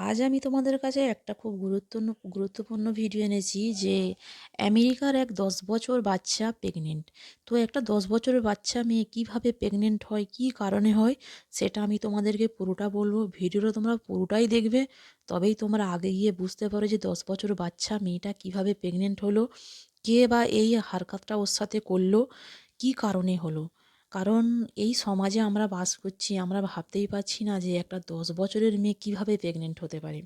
আজ আমি তোমাদের কাছে একটা খুব গুরুত্বপূর্ণ ভিডিও এনেছি যে আমেরিকার এক 10 বছর বাচ্চা প্রেগনেন্ট। তো একটা 10 বছরের বাচ্চা মেয়ে কিভাবে প্রেগনেন্ট হয়, কি কারণে হয়, সেটা আমি তোমাদেরকে পুরোটা বলবো। ভিডিওটা তোমরা পুরোটাই দেখবে, তবেই তোমরা আগে গিয়ে বুঝতে পারো যে 10 বছরের বাচ্চা মেয়েটা কিভাবে প্রেগনেন্ট হলো, কে বা এই হারকাতটা ওর সাথে করলো, কি কারণে হলো। কারণ এই সমাজে আমরা বাস করছি, আমরা ভাবতেই পারছি না যে একটা 10 বছরের মেয়ে কিভাবে প্রেগনেন্ট হতে পারে,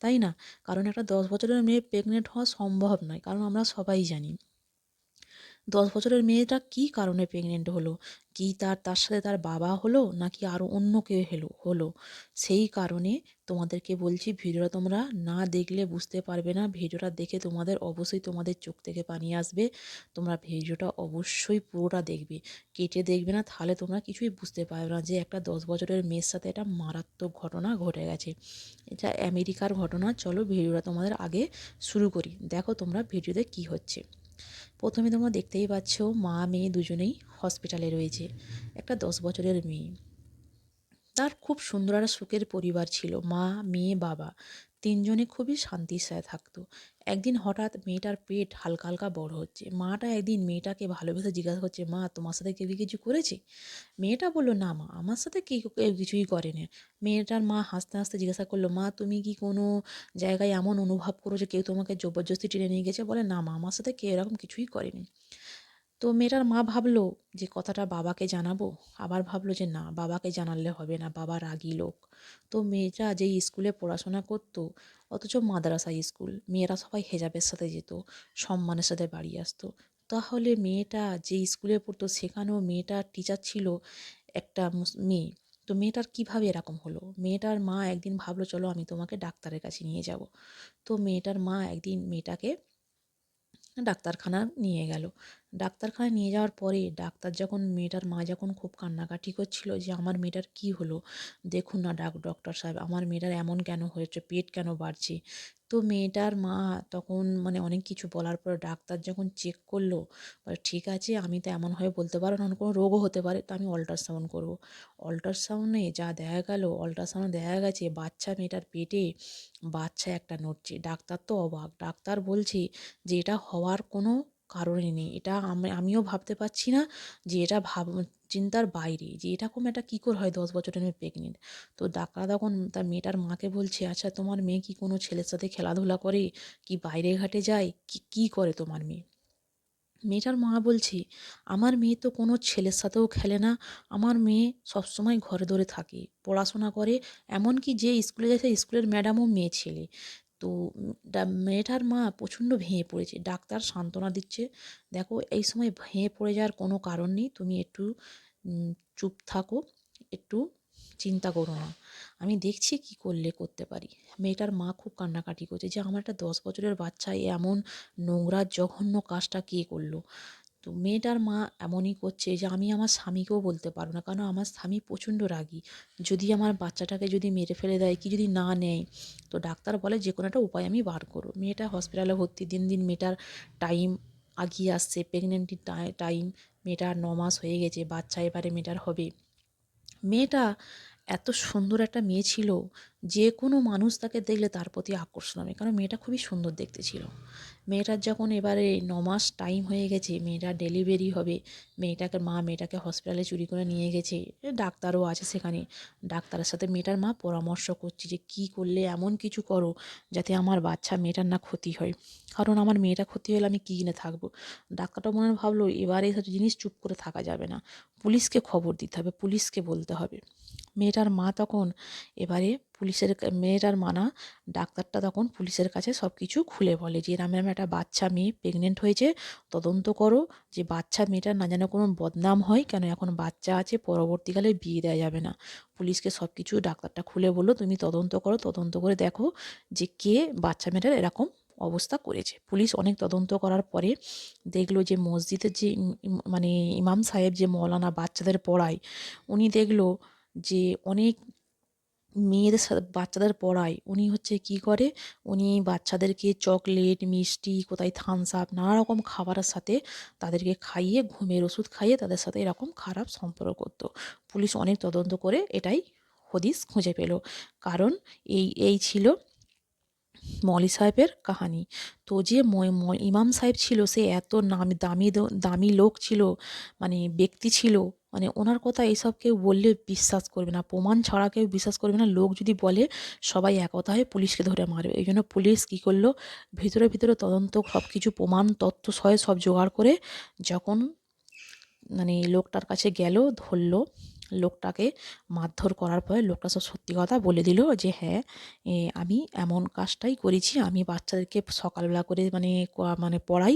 তাই না? কারণ একটা 10 বছরের মেয়ে প্রেগনেন্ট হওয়া সম্ভব নয়, কারণ আমরা সবাই জানি 10 বছরের মেয়েটা কী কারণে প্রেগনেন্ট হলো, কি তার তার সাথে তার বাবা হলো নাকি আরও অন্য কেউ হলো। সেই কারণে তোমাদেরকে বলছি, ভিডিওটা তোমরা না দেখলে বুঝতে পারবে না। ভিডিওটা দেখে তোমাদের অবশ্যই তোমাদের চোখ থেকে পানি আসবে। তোমরা ভিডিওটা অবশ্যই পুরোটা দেখবে, কেটে দেখবে না, তাহলে তোমরা কিছুই বুঝতে পারবে না যে একটা 10 বছরের মেয়ের সাথে একটা মারাত্মক ঘটনা ঘটে গেছে। এটা আমেরিকার ঘটনা। চলো ভিডিওটা তোমাদের আগে শুরু করি, দেখো তোমরা ভিডিওতে কি হচ্ছে। প্রথমে তোমরা দেখতেই পাচ্ছ মা মেয়ে দুজনেই হসপিটালে রয়েছে। একটা 10 বছরের মেয়ে, তার খুব সুন্দর আর সুখের পরিবার ছিল, মা মেয়ে বাবা তিনজনে খুবই শান্তির সাথে থাকতো। একদিন হঠাৎ মেয়েটার পেট হালকা হালকা বড় হচ্ছে। মাটা একদিন মেয়েটাকে ভালোবেসে জিজ্ঞাসা করছে, মা তোমার সাথে কেউ কি কিছু করেছে? মেয়েটা বলল, না মা, আমার সাথে কেউ কিছুই করেনি। মেয়েটার মা হাসতে হাসতে জিজ্ঞাসা করলো, মা তুমি কি কোনো জায়গায় এমন অনুভব করো যে কেউ তোমাকে জবরদস্তি টেনে নিয়ে গেছে? বলে, না মা, আমার সাথে কেউ এরকম কিছুই করেনি। তো মেয়েটার মা ভাবলো যে কথাটা বাবাকে জানাবো, আবার ভাবলো যে না, বাবাকে জানালে হবে না, বাবা রাগী লোক। তো মেয়েটা যেই স্কুলে পড়াশোনা করতো, অথচ মাদ্রাসা স্কুল, মেয়েরা সবাই হেজাবের সাথে যেত, সম্মানের সাথে বাড়ি আসতো। তাহলে মেয়েটা যে স্কুলে পড়তো সেখানেও মেয়েটার টিচার ছিল একটা মেয়ে। তো মেয়েটার কিভাবে এরকম হলো? মেয়েটার মা একদিন ভাবলো, চলো আমি তোমাকে ডাক্তারের কাছে নিয়ে যাব। তো মেয়েটার মা একদিন মেয়েটাকে ডাক্তারখানা নিয়ে গেল। ডাক্তারখানায় নিয়ে যাওয়ার পরে ডাক্তার যখন, মেয়েটার মা যখন খুব কান্নাকাটি করছিল যে আমার মেয়েটার কি হলো, দেখুন না ডক্টর সাহেব, আমার মেয়েটার এমন কেন হয়েছে, পেট কেন বাড়ছে। তো মেয়েটার মা তখন মানে অনেক কিছু বলার পর ডাক্তার যখন চেক করলো, বলে ঠিক আছে, আমি তো এমনভাবে বলতে পারবো না, কোনো রোগও হতে পারে, তো আমি অল্ট্রাসাউন্ড করবো। অল্ট্রাসাউন্ডে যা দেখা গেল, অল্ট্রাসাউন্ডে দেখা গেছে বাচ্চা মেয়েটার পেটে বাচ্চা একটা নড়ছে। ডাক্তার তো অবাক, ডাক্তার বলছে যে এটা হওয়ার কোনো কারণই নেই, এটা আমিও ভাবতে পারছি না, যে এটা চিন্তার বাইরে, যে এরকম এটা কী করে হয় 10 বছরের মেয়ে প্রেগনেন্ট। তো ডাক্তার তখন তার মেয়েটার মাকে বলছে, আচ্ছা তোমার মেয়ে কি কোনো ছেলের সাথে খেলাধুলা করে, কি বাইরে ঘাটে যায়, কি করে তোমার মেয়ে? মেয়েটার মা বলছে, আমার মেয়ে তো কোনো ছেলের সাথেও খেলে না, আমার মেয়ে সবসময় ঘরে ধরে থাকে, পড়াশোনা করে, এমনকি যে স্কুলে যায় সেই স্কুলের ম্যাডামও মেয়ে ছেলে। তো মেয়েটার মা প্রচণ্ড ভেঙে পড়েছে। ডাক্তার সান্ত্বনা দিচ্ছে, দেখো এই সময় ভেঙে পড়ে যাওয়ার কোনো কারণ নেই, তুমি একটু চুপ থাকো, একটু চিন্তা করো না, আমি দেখছি কি করলে করতে পারি। মেয়েটার মা খুব কান্নাকাটি করছে যে আমার একটা 10 বছরের বাচ্চা এমন নোংরা জঘন্য কাজটা কে করলো। তো মেয়েটার মা এমনই করছে যে আমি আমার স্বামীকেও বলতে পারবো না, কারণ আমার স্বামী প্রচণ্ড রাগী, যদি আমার বাচ্চাটাকে যদি মেরে ফেলে দেয়, কি যদি না নেয়। তো ডাক্তার বলে যে কোনো একটা উপায় আমি বার করো। মেয়েটা হসপিটালে ভর্তি, দিন দিন মেয়েটার টাইম আগিয়ে আসছে, প্রেগনেন্টির টাইম, মেয়েটার 9 মাস হয়ে গেছে, বাচ্চা এবারে মেয়েটার হবে। মেয়েটা এত সুন্দর একটা মেয়ে ছিল, যে কোনো মানুষ তাকে দেখলে তার প্রতি আকর্ষণ হবে, কারণ মেয়েটা খুবই সুন্দর দেখতে ছিল। মেয়েটার যখন এবারে 9 মাস টাইম হয়ে গেছে, মেয়েটার ডেলিভারি হবে, মেয়েটাকে হসপিটালে চুরি করে নিয়ে গেছে। ডাক্তারও আছে সেখানে, ডাক্তারের সাথে মেয়েটার মা পরামর্শ করছে যে কি করলে এমন কিছু করো যাতে আমার বাচ্চা মেয়েটার না ক্ষতি হয়, কারণ আমার মেয়েটা ক্ষতি হলে আমি কী কিনে থাকবো। ডাক্তারটা মনে ভাবলো এবারে এইসব জিনিস চুপ করে থাকা যাবে না, পুলিশকে খবর দিতে হবে, পুলিশকে বলতে হবে। মেয়েটার মা তখন এবারে মেয়েটার মা না, ডাক্তারটা তখন পুলিশের কাছে সব কিছু খুলে বলে যে এরম এরম একটা বাচ্চা মেয়ে প্রেগনেন্ট হয়েছে, তদন্ত করো, যে বাচ্চা মেয়েটার না যেন কোনো বদনাম হয়, কেন এখন বাচ্চা আছে, পরবর্তীকালে বিয়ে দেওয়া যাবে না। পুলিশকে সব কিছু ডাক্তারটা খুলে বললো, তুমি তদন্ত করো, তদন্ত করে দেখো যে কে বাচ্চা মেয়েটার এরকম অবস্থা করেছে। পুলিশ অনেক তদন্ত করার পরে দেখলো যে মসজিদের যে মানে ইমাম সাহেব যে মৌলানা বাচ্চাদের পড়ায়, উনি দেখলো যে অনেক মেয়েদের সাথে বাচ্চাদের পড়ায়, উনি হচ্ছে কি করে, উনি বাচ্চাদেরকে চকলেট, মিষ্টি, কোথায় থামস আপ, নানা রকম খাবারের সাথে তাদেরকে খাইয়ে, ঘুমের ওষুধ খাইয়ে তাদের সাথে এরকম খারাপ সম্পর্ক করতো। পুলিশ অনেক তদন্ত করে এটাই হদিস খুঁজে পেল। কারণ এই ছিল মৌলি সাহেবের কাহানি। তো যে ইমাম সাহেব ছিল সে এত দামি লোক ছিল, মানে ব্যক্তি ছিল, মানে ওনার কথা এইসব কেউ বললে বিশ্বাস করবে না, প্রমাণ ছাড়া কেউ বিশ্বাস করবে না। লোক যদি বলে সবাই একতা হয়ে পুলিশকে ধরে মারবে। এই জন্য পুলিশ কী করলো, ভিতরে ভিতরে তদন্ত সব কিছু প্রমাণ তথ্য সহ সব জোগাড় করে যখন মানে লোকটার কাছে গেল, ধরলো লোকটাকে, মারধর করার পরে লোকটা সব সত্যি কথা বলে দিল যে হ্যাঁ, আমি এমন কাজটাই করেছি, আমি বাচ্চাদেরকে সকালবেলা করে মানে পড়াই,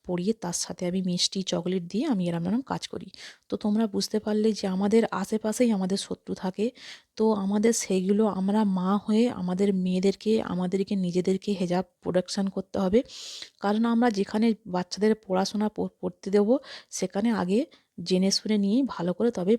পড়িয়ে তার সাথে আমি মিষ্টি চকলেট দিয়ে আমি এরম এরম কাজ করি। তো তোমরা বুঝতে পারলে যে আমাদের আশেপাশেই আমাদের শত্রু থাকে। তো আমাদের সেইগুলো, আমরা মা হয়ে আমাদের মেয়েদেরকে, আমাদেরকে নিজেদেরকে হেজাব প্রোটেকশান করতে হবে। কারণ আমরা যেখানে বাচ্চাদের পড়াশোনা পড়তে দেবো সেখানে আগে জেনে শুনে নিয়েই ভালো করে তবে